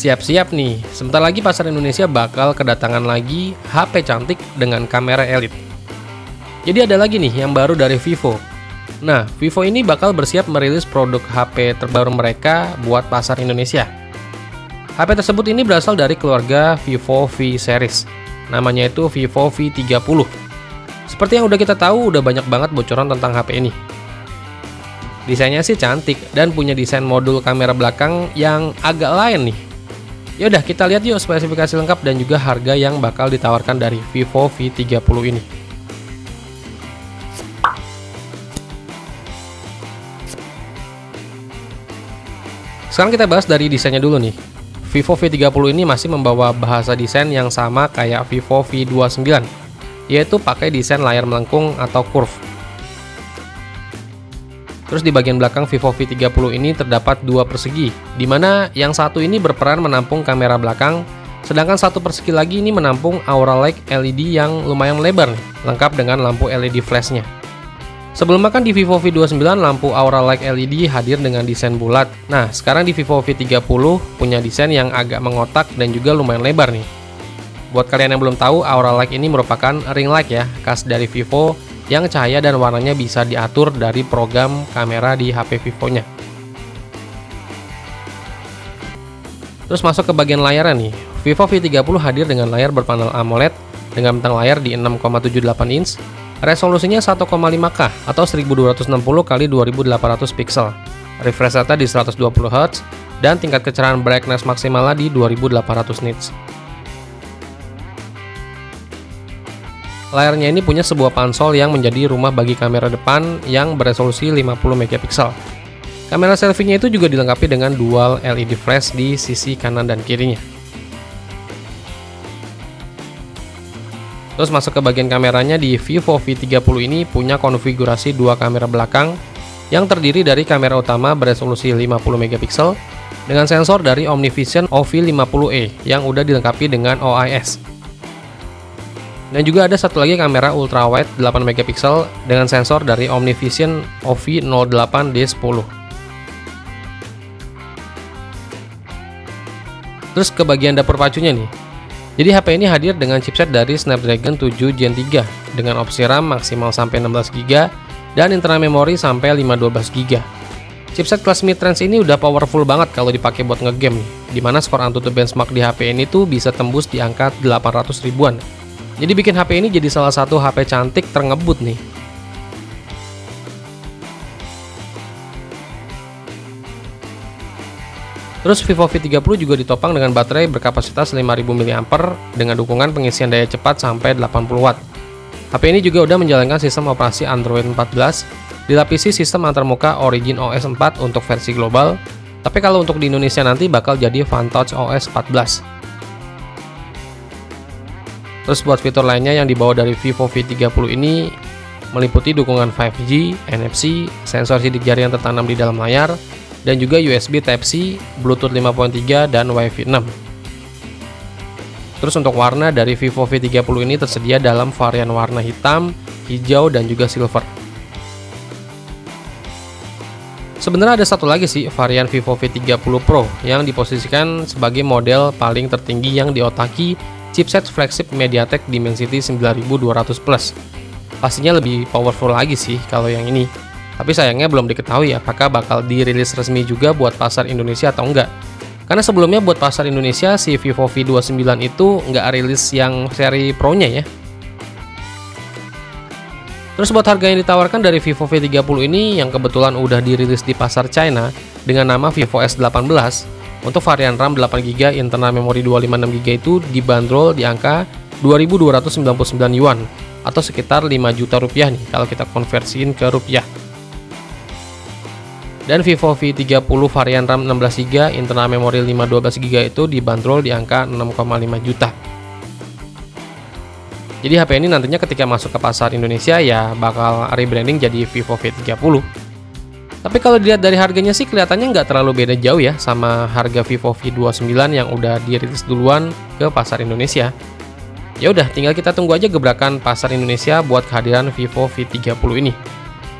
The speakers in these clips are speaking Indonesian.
Siap-siap nih, sebentar lagi pasar Indonesia bakal kedatangan lagi HP cantik dengan kamera elite. Jadi ada lagi nih yang baru dari Vivo. Nah, Vivo ini bakal bersiap merilis produk HP terbaru mereka buat pasar Indonesia. HP tersebut ini berasal dari keluarga Vivo V series. Namanya itu Vivo V30. Seperti yang udah kita tahu, udah banyak banget bocoran tentang HP ini. Desainnya sih cantik dan punya desain modul kamera belakang yang agak lain nih. Yaudah, kita lihat yuk spesifikasi lengkap dan juga harga yang bakal ditawarkan dari Vivo V30 ini. Sekarang kita bahas dari desainnya dulu nih. Vivo V30 ini masih membawa bahasa desain yang sama kayak Vivo V29, yaitu pakai desain layar melengkung atau curve. Terus di bagian belakang Vivo V30 ini terdapat dua persegi, di mana yang satu ini berperan menampung kamera belakang, sedangkan satu persegi lagi ini menampung Aura Light LED yang lumayan lebar nih, lengkap dengan lampu LED flashnya. Sebelumnya kan di Vivo V29 lampu Aura Light LED hadir dengan desain bulat. Nah, sekarang di Vivo V30 punya desain yang agak mengotak dan juga lumayan lebar nih. Buat kalian yang belum tahu, Aura Light ini merupakan ring light ya, khas dari Vivo, yang cahaya dan warnanya bisa diatur dari program kamera di HP Vivo-nya. Terus masuk ke bagian layarnya nih. Vivo V30 hadir dengan layar berpanel AMOLED dengan bentang layar di 6,78 inch, resolusinya 1,5K atau 1260 x 2800 pixel. Refresh rate di 120 Hz dan tingkat kecerahan brightness maksimalnya di 2800 nits. Layarnya ini punya sebuah pansol yang menjadi rumah bagi kamera depan yang beresolusi 50 megapiksel. Kamera selfie-nya itu juga dilengkapi dengan dual LED flash di sisi kanan dan kirinya. Terus masuk ke bagian kameranya, di Vivo V30 ini punya konfigurasi dua kamera belakang yang terdiri dari kamera utama beresolusi 50 megapiksel dengan sensor dari OmniVision OV50e yang udah dilengkapi dengan OIS. Dan juga ada satu lagi kamera ultrawide 8 megapiksel dengan sensor dari OmniVision OV08D10. Terus ke bagian dapur pacunya nih. Jadi HP ini hadir dengan chipset dari Snapdragon 7 Gen 3 dengan opsi RAM maksimal sampai 16GB dan internal memori sampai 512 GB. Chipset kelas mid-range ini udah powerful banget kalau dipakai buat ngegame nih. Dimana skor AnTuTu benchmark di HP ini tuh bisa tembus di angka 800 ribuan. Jadi bikin HP ini jadi salah satu HP cantik terngebut nih. Terus Vivo V30 juga ditopang dengan baterai berkapasitas 5000 mAh dengan dukungan pengisian daya cepat sampai 80 Watt. HP ini juga udah menjalankan sistem operasi Android 14, dilapisi sistem antarmuka Origin OS 4 untuk versi global, tapi kalau untuk di Indonesia nanti bakal jadi Vantage OS 14. Terus buat fitur lainnya yang dibawa dari Vivo V30 ini meliputi dukungan 5G, NFC, sensor sidik jari yang tertanam di dalam layar, dan juga USB Type-C, Bluetooth 5.3, dan Wi-Fi 6. Terus untuk warna dari Vivo V30 ini tersedia dalam varian warna hitam, hijau, dan juga silver. Sebenarnya ada satu lagi sih varian Vivo V30 Pro yang diposisikan sebagai model paling tertinggi yang diotaki chipset flagship MediaTek Dimensity 9200 Plus. Pastinya lebih powerful lagi sih kalau yang ini. Tapi sayangnya belum diketahui apakah bakal dirilis resmi juga buat pasar Indonesia atau enggak. Karena sebelumnya buat pasar Indonesia si Vivo V29 itu nggak rilis yang seri Pro-nya ya. Terus buat harga yang ditawarkan dari Vivo V30 ini yang kebetulan udah dirilis di pasar China dengan nama Vivo S18, untuk varian RAM 8GB, internal memori 256GB itu dibanderol di angka 2.299 yuan atau sekitar 5 juta rupiah nih kalau kita konversiin ke rupiah. Dan Vivo V30 varian RAM 16GB, internal memori 512GB itu dibanderol di angka 6,5 juta. Jadi HP ini nantinya ketika masuk ke pasar Indonesia ya bakal rebranding jadi Vivo V30. Tapi kalau dilihat dari harganya sih kelihatannya nggak terlalu beda jauh ya sama harga Vivo V29 yang udah dirilis duluan ke pasar Indonesia. Ya udah, tinggal kita tunggu aja gebrakan pasar Indonesia buat kehadiran Vivo V30 ini.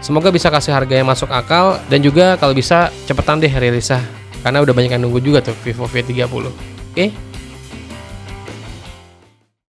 Semoga bisa kasih harga yang masuk akal dan juga kalau bisa cepetan deh rilisnya karena udah banyak yang nunggu juga tuh Vivo V30. Oke,